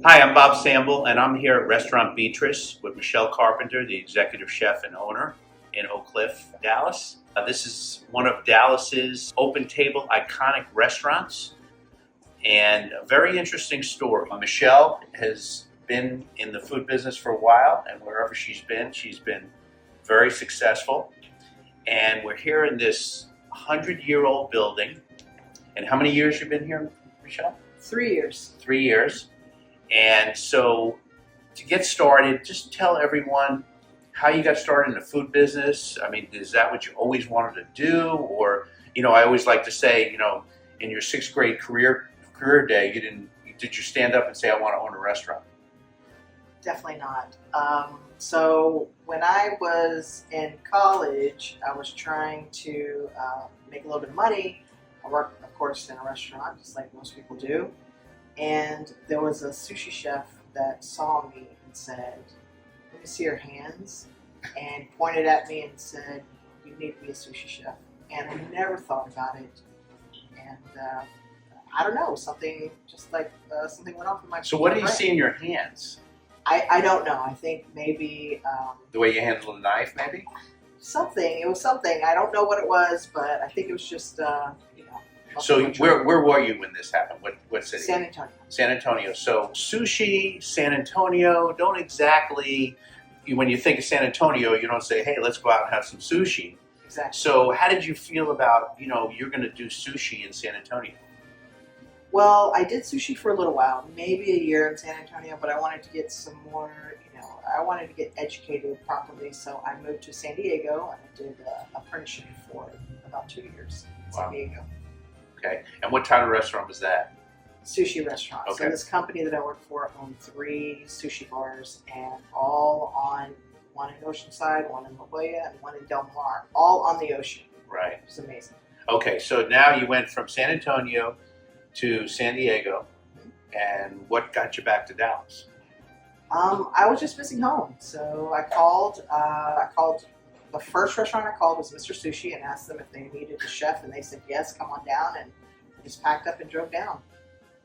Hi, I'm Bob Samble, and I'm here at Restaurant Beatrice with Michelle Carpenter, the executive chef and owner in Oak Cliff, Dallas. This is one of Dallas's OpenTable iconic restaurants, and a very interesting story. Michelle has been in the food business for a while, and wherever she's been very successful. And we're here in this 100-year-old building. And how many years you've been here, Michelle? 3 years. 3 years. And so to get started, just tell everyone how you got started in the food business. I mean, is that what you always wanted to do? Or, I always like to say, in your sixth grade career day, did you stand up and say, I want to own a restaurant? Definitely not. So when I was in college, I was trying to make a little bit of money. I worked, of course, in a restaurant, just like most people do. And there was a sushi chef that saw me and said, let me see your hands, and pointed at me and said, you need to be a sushi chef. And I never thought about it. And I don't know, something went off in my brain. So what do you see in your hands? I don't know. I think maybe... the way you handle a knife, maybe? Something. It was something. I don't know what it was, but I think it was just, So where were you when this happened? What city? San Antonio. San Antonio. So sushi, San Antonio, don't exactly, when you think of San Antonio, you don't say, hey, let's go out and have some sushi. Exactly. So how did you feel about, you're going to do sushi in San Antonio? Well, I did sushi for a little while, maybe a year in San Antonio, but I wanted to get some more, I wanted to get educated properly, so I moved to San Diego and I did an apprenticeship for about 2 years in San Diego. Okay, and what type of restaurant was that? Sushi restaurant. Okay. So this company that I worked for owned 3 sushi bars, and all on one in Oceanside, one in La Jolla, and one in Del Mar, all on the ocean. Right. It was amazing. Okay, so now you went from San Antonio to San Diego, and what got you back to Dallas? I was just missing home, so I called. The first restaurant I called was Mr. Sushi and asked them if they needed a chef, and they said yes, come on down, and I just packed up and drove down.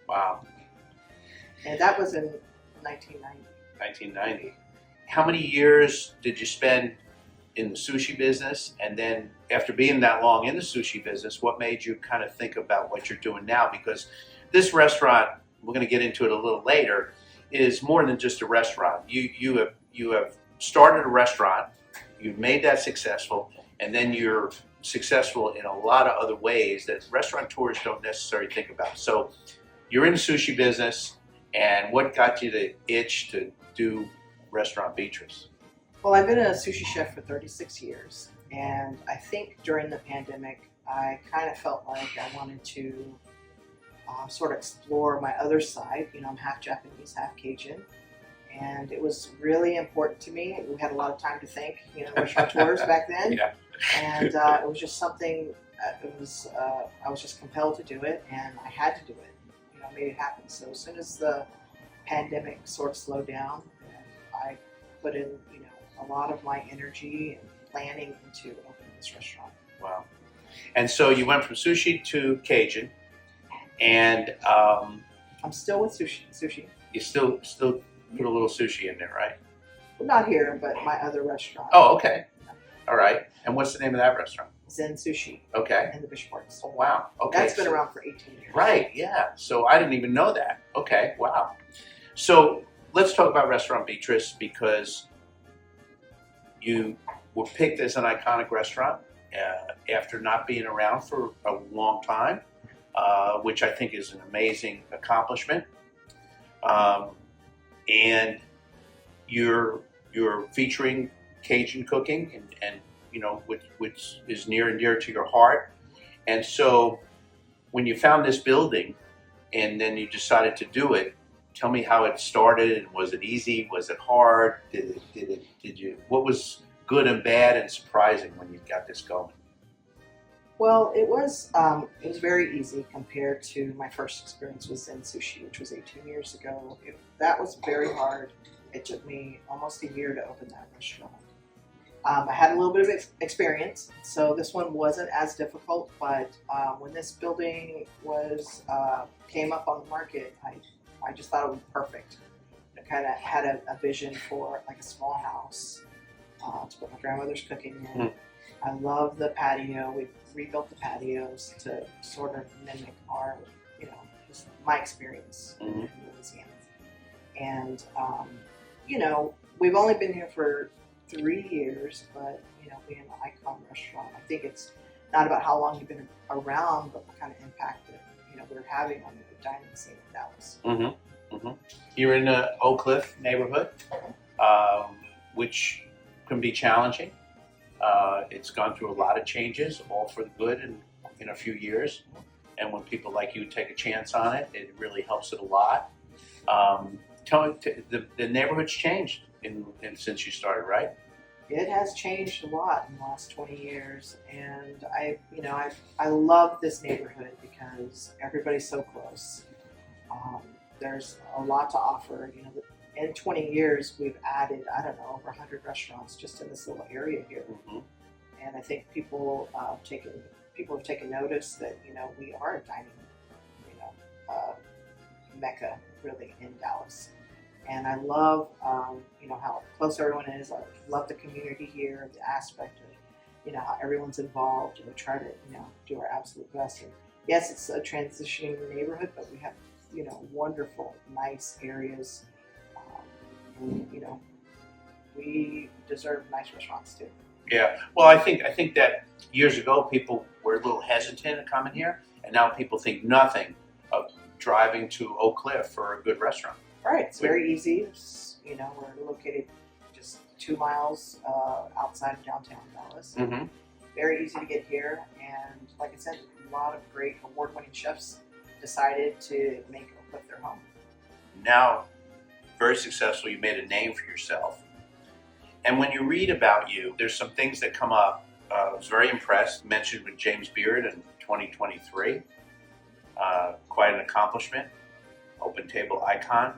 Wow. And that was in 1990. 1990. How many years did you spend in the sushi business? And then after being that long in the sushi business, what made you kind of think about what you're doing now? Because this restaurant, we're going to get into it a little later, is more than just a restaurant. You have started a restaurant. You've made that successful, and then you're successful in a lot of other ways that restaurateurs don't necessarily think about. So you're in the sushi business, and what got you the itch to do Restaurant Beatrice? Well, I've been a sushi chef for 36 years, and I think during the pandemic, I kind of felt like I wanted to sort of explore my other side. I'm half Japanese, half Cajun. And it was really important to me. We had a lot of time to think, restaurateurs back then. Yeah. And it was just something, I was just compelled to do it, and I had to do it. I made it happen. So as soon as the pandemic sort of slowed down, I put in, a lot of my energy and planning into opening this restaurant. Wow. And so you went from sushi to Cajun, and I'm still with sushi. You still put a little sushi in there, right? Well, not here, but my other restaurant. Oh, okay. All right. And what's the name of that restaurant? Zen Sushi. Okay. In the Bishop Arts. Oh, wow. Okay. That's been around for 18 years. Right, yeah. So I didn't even know that. Okay, wow. So let's talk about Restaurant Beatrice, because you were picked as an iconic restaurant after not being around for a long time, which I think is an amazing accomplishment. And you're featuring Cajun cooking, and which is near and dear to your heart. And so when you found this building and then you decided to do it, tell me how it started. And was it easy? Was it hard? What was good and bad and surprising when you got this going? Well, it was very easy compared to my first experience with Zen Sushi, which was 18 years ago. That was very hard. It took me almost a year to open that restaurant. I had a little bit of experience, so this one wasn't as difficult, but when this building came up on the market, I just thought it was perfect. I kind of had a vision for like a small house to put my grandmother's cooking in. I love the patio. We rebuilt the patios to sort of mimic our, just my experience in Louisiana. And, we've only been here for 3 years, but, being an icon restaurant, I think it's not about how long you've been around, but what kind of impact that, we're having on the dining scene in Dallas. You're in the Oak Cliff neighborhood, which can be challenging. It's gone through a lot of changes, all for the good in a few years. And when people like you take a chance on it, it really helps it a lot. Tell me, the neighborhood's changed since you started, right? It has changed a lot in the last 20 years, and I love this neighborhood because everybody's so close. There's a lot to offer. In 20 years, we've added, over 100 restaurants just in this little area here. And I think people have taken notice that, we are a dining, mecca really in Dallas. And I love, how close everyone is. I love the community here, the aspect of, how everyone's involved. We try to, do our absolute best. And yes, it's a transitioning neighborhood, but we have, wonderful, nice areas. We deserve nice restaurants too. Yeah. Well, I think that years ago people were a little hesitant to come in here, and now people think nothing of driving to Oak Cliff for a good restaurant. Right. It's very easy. We're located just 2 miles outside of downtown Dallas. Very easy to get here, and like I said, a lot of great award-winning chefs decided to make Oak Cliff their home. Now, very successful. You made a name for yourself. And when you read about you, there's some things that come up. I was very impressed. Mentioned with James Beard in 2023. Quite an accomplishment. OpenTable icon.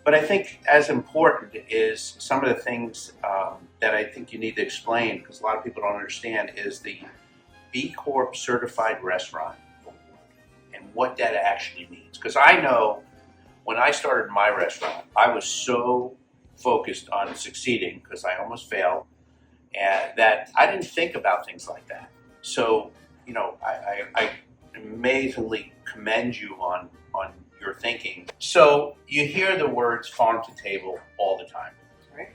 But I think as important is some of the things that I think you need to explain, because a lot of people don't understand, is the B Corp certified restaurant and what that actually means. Because I know when I started my restaurant, I was so focused on succeeding, because I almost failed, and that I didn't think about things like that. So, I amazingly commend you on your thinking. So you hear the words farm to table all the time. Right.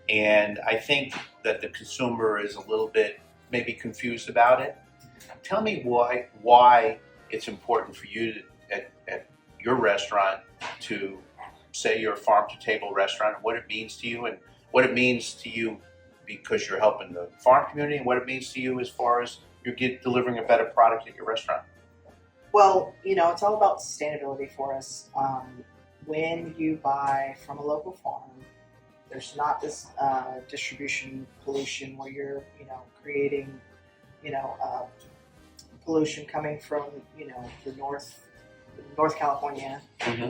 And I think that the consumer is a little bit maybe confused about it. Tell me why it's important for you at your restaurant to say you're a farm to table restaurant, and what it means to you, and what it means to you because you're helping the farm community, and what it means to you as far as you're delivering a better product at your restaurant. Well, it's all about sustainability for us. When you buy from a local farm, there's not this distribution pollution where you're, creating, pollution coming from, the North California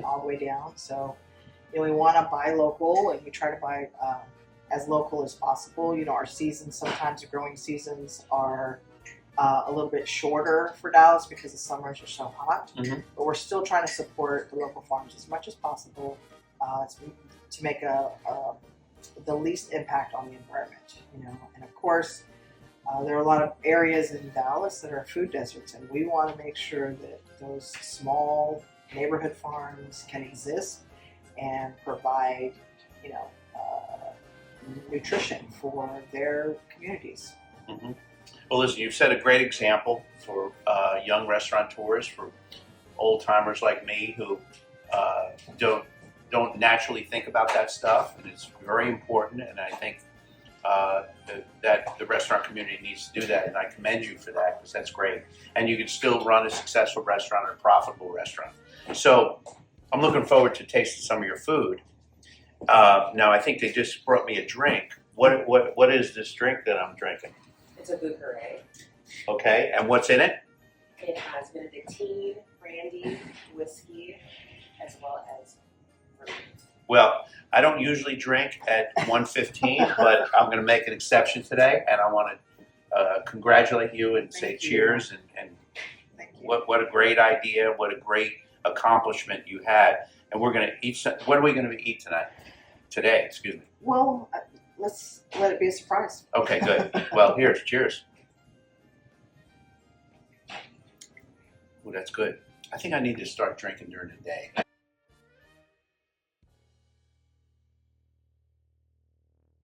all the way down. So, we want to buy local, and we try to buy as local as possible. Our seasons, sometimes the growing seasons are a little bit shorter for Dallas because the summers are so hot, but we're still trying to support the local farms as much as possible to make the least impact on the environment. And of course, there are a lot of areas in Dallas that are food deserts, and we want to make sure that those small neighborhood farms can exist and provide, nutrition for their communities. Well, listen, you've set a great example for young restaurateurs, for old timers like me who don't naturally think about that stuff, and it's very important. And I think that the restaurant community needs to do that, and I commend you for that, because that's great. And you can still run a successful restaurant or a profitable restaurant. So I'm looking forward to tasting some of your food. Now, I think they just brought me a drink. What is this drink that I'm drinking? It's a bouquet. Okay, and what's in it? It has Benedictine, brandy, whiskey, as well as vermouth. Well, I don't usually drink at 1:15, but I'm going to make an exception today, and I want to congratulate you and say cheers. And Thank you. what a great idea! What a great accomplishment you had. And we're going to eat. What are we going to eat tonight? Today, excuse me. Well, let's let it be a surprise. Okay, good. Well, cheers. Oh, that's good. I think I need to start drinking during the day.